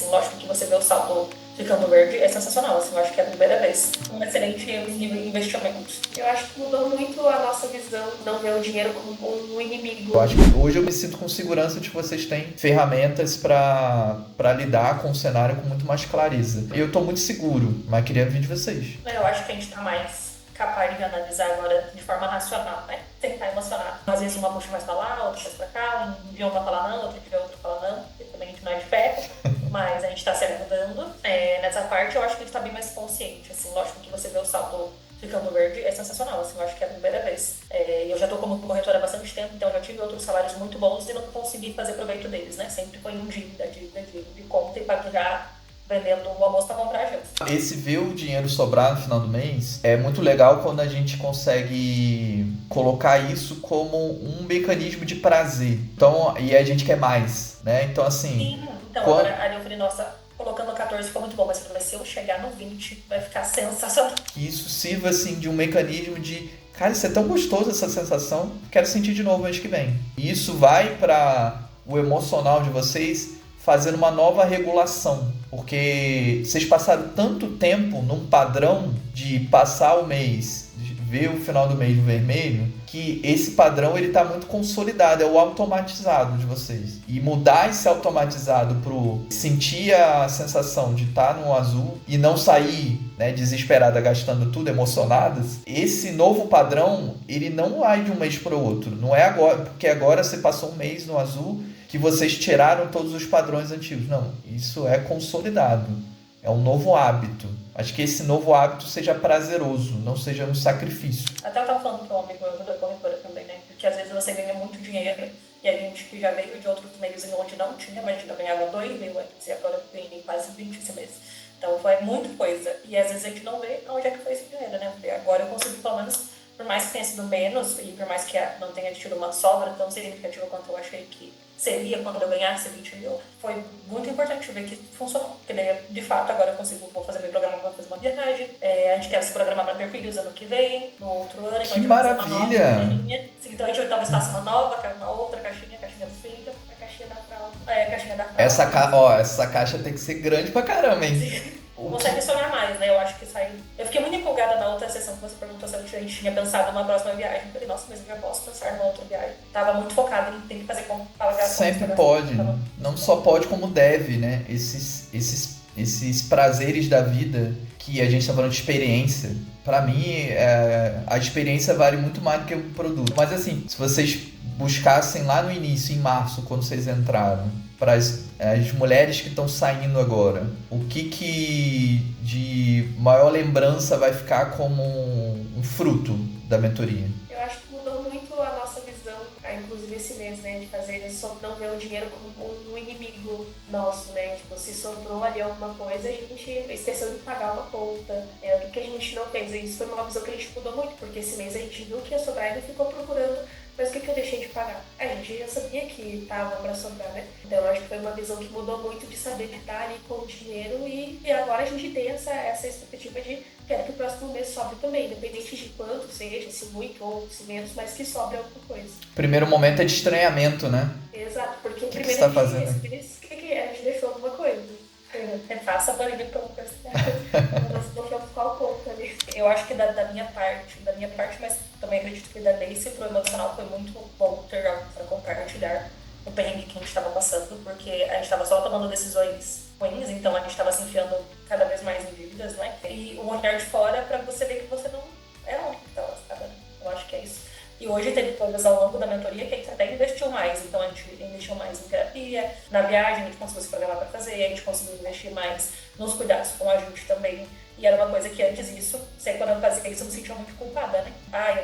assim, lógico que você vê o saldo ficando verde é sensacional, assim, eu acho que é a primeira vez um excelente investimento. Eu acho que mudou muito a nossa visão, não ver o dinheiro como um inimigo. Eu acho que hoje eu me sinto com segurança de que vocês têm ferramentas para lidar com o cenário com muito mais clareza. E eu tô muito seguro, mas queria ouvir de vocês. Eu acho que a gente tá mais capaz de analisar agora de forma racional, né? Sem estar emocionado. Às vezes uma puxa mais pra lá, outra mais pra cá, um dia uma fala não, outro dia outra fala não, porque também a gente não é de ferro, mas a gente tá se ajudando. Nessa parte eu acho que a gente tá bem mais consciente, assim, lógico que você vê o saldo ficando verde é sensacional, assim, eu acho que é a primeira vez. Eu já tô como corretora há bastante tempo, então eu já tive outros salários muito bons e não consegui fazer proveito deles, né? Sempre foi em dívida de conta e para já vendendo o almoço para comprar a janta. Esse ver o dinheiro sobrar no final do mês é muito legal quando a gente consegue colocar isso como um mecanismo de prazer. Então, e a gente quer mais, né? Então, assim... Sim, então agora ali eu falei, nossa, colocando 14 ficou muito bom, mas se eu chegar no 20 vai ficar sensacional. Que isso sirva, assim, de um mecanismo de... Cara, isso é tão gostoso essa sensação, quero sentir de novo mês que vem. E isso vai para o emocional de vocês fazendo uma nova regulação, porque vocês passaram tanto tempo num padrão de passar o mês, de ver o final do mês no vermelho, que esse padrão ele está muito consolidado, é o automatizado de vocês. E mudar esse automatizado pro sentir a sensação de estar no azul e não sair, né, desesperada gastando tudo, emocionadas, esse novo padrão ele não vai de um mês para o outro. Não é agora, porque agora você passou um mês no azul que vocês tiraram todos os padrões antigos. Não, isso é consolidado. É um novo hábito. Acho que esse novo hábito seja prazeroso, não seja um sacrifício. Até eu estava falando com um amigo meu da corretora também, né? Porque às vezes você ganha muito dinheiro e a gente que já veio de outros meios em onde não tinha, mas a gente já ganhava 2 mil antes e agora eu ganhei quase 20 esse mês. Então foi muita coisa. E às vezes a gente não vê onde é que foi esse dinheiro, né? Porque agora eu consegui pelo menos, por mais que tenha sido menos e por mais que não tenha tido uma sobra tão significativa quanto eu achei que seria quando eu ganhasse 20 mil, foi muito importante ver que funcionou. Porque daí, de fato, agora eu consigo, vou fazer meu programa para fazer uma viagem. A gente quer se programar para ter filhos ano que vem, no outro ano. Então Que a gente vai fazer uma nova caixinha. Então a gente talvez faça uma nova, uma outra caixinha, caixinha do filho, a caixinha da fralda. A caixinha da fralda. Essa caixa tem que ser grande pra caramba, hein? Consegue sonhar mais, né? Eu acho que saiu. Eu fiquei muito empolgada na outra sessão que você perguntou se a gente tinha pensado numa próxima viagem. Eu falei, nossa, mas eu já posso pensar numa outra viagem. Tava muito focada em ter que fazer como pagar. Sempre pode. Não só pode, como deve, né? Esses prazeres da vida que a gente tá falando de experiência. Pra mim, a experiência vale muito mais do que o produto. Mas assim, se vocês buscassem lá no início, em março, quando vocês entraram, para as mulheres que estão saindo agora, o que de maior lembrança vai ficar como um fruto da mentoria? Eu acho que mudou muito a nossa visão, inclusive esse mês, né, de fazer isso, não ver o dinheiro como um inimigo nosso, né, tipo, se sobrou ali alguma coisa, a gente esqueceu de pagar uma conta, o que a gente não fez, e isso foi uma visão que a gente mudou muito, porque esse mês a gente viu que ia sobrar e ainda ficou procurando, mas o que eu deixei de pagar? A gente já sabia que tava pra sobrar, né? Então eu acho que foi uma visão que mudou muito de saber que tá ali com o dinheiro e agora a gente tem essa expectativa de quero que o próximo mês sobre também, independente de quanto seja, se muito ou se menos, mas que sobre alguma coisa. Primeiro momento é de estranhamento, né? Exato, porque que você tá fazendo? A gente deixou alguma coisa. Refaça a planilha pra uma coisa. Nós deixamos qual ponto ali. Eu acho que da minha parte, mas também acredito que da Daisy pro emocional foi muito bom ter algo pra compartilhar o perrengue que a gente estava passando, porque a gente estava só tomando decisões ruins, então a gente estava se enfiando cada vez mais em dívidas, né? E um olhar de fora pra você ver que você não é o único que tá lascado. Eu acho que é isso. E hoje teve coisas ao longo da mentoria que a gente até investiu mais. Então a gente investiu mais em terapia, na viagem a gente conseguiu se programar para fazer, a gente conseguiu investir mais nos cuidados com a gente também. E era uma coisa que antes disso, quando eu fazia isso, eu me sentia muito culpada, né?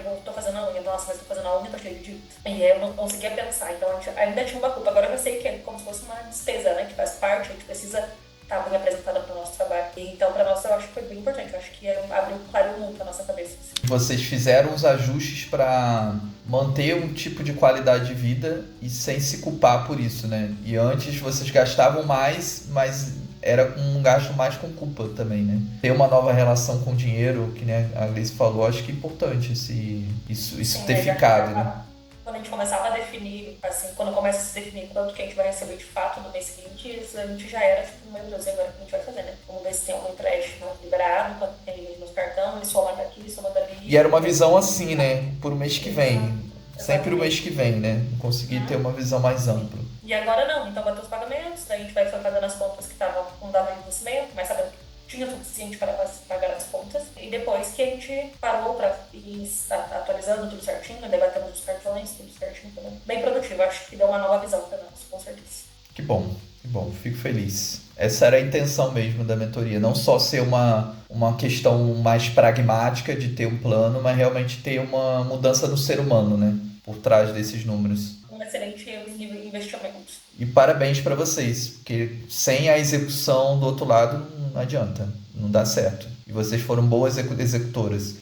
Eu tô fazendo a unha, nossa, mas tô fazendo a unha, tô cheio de... E eu não conseguia pensar, então a gente ainda tinha uma culpa. Agora eu já sei que é como se fosse uma despesa, né? Que faz parte, a gente precisa estar bem apresentada para o nosso trabalho. E, então, para nós, eu acho que foi bem importante. Eu acho que abriu claro muito a nossa cabeça. Assim. Vocês fizeram os ajustes para manter um tipo de qualidade de vida e sem se culpar por isso, né? E antes vocês gastavam mais, mas era um gasto mais com culpa também, né? Ter uma nova relação com o dinheiro, que né, a Gleice falou, acho que é importante isso ter ficado, né? quando a gente começava a definir, assim, quando começa a se definir quanto que a gente vai receber de fato no mês seguinte, a gente já era, tipo, meu Deus, e agora o que a gente vai fazer, né? Vamos ver se tem algum empréstimo liberado, quanto tem limite nos cartão, ele soma daqui, soma dali. E era uma visão assim, né? Por mês que vem. Sempre o Exatamente. mês que vem, né? Consegui ter uma visão mais ampla. E agora não, então bateu os pagamentos, daí a gente vai fazendo as contas que estavam, não dava investimento, mas sabendo que tinha o suficiente para pagar as contas. E depois que a gente parou para ir atualizando tudo certinho, debatendo os cartões, tudo certinho também. Bem produtivo, acho que deu uma nova visão para nós, com certeza. Que bom, fico feliz. Essa era a intenção mesmo da mentoria, não só ser uma questão mais pragmática de ter um plano, mas realmente ter uma mudança no ser humano, né? Por trás desses números. Um excelente investimento. E parabéns para vocês, porque sem a execução do outro lado não adianta, não dá certo. E vocês foram boas executoras.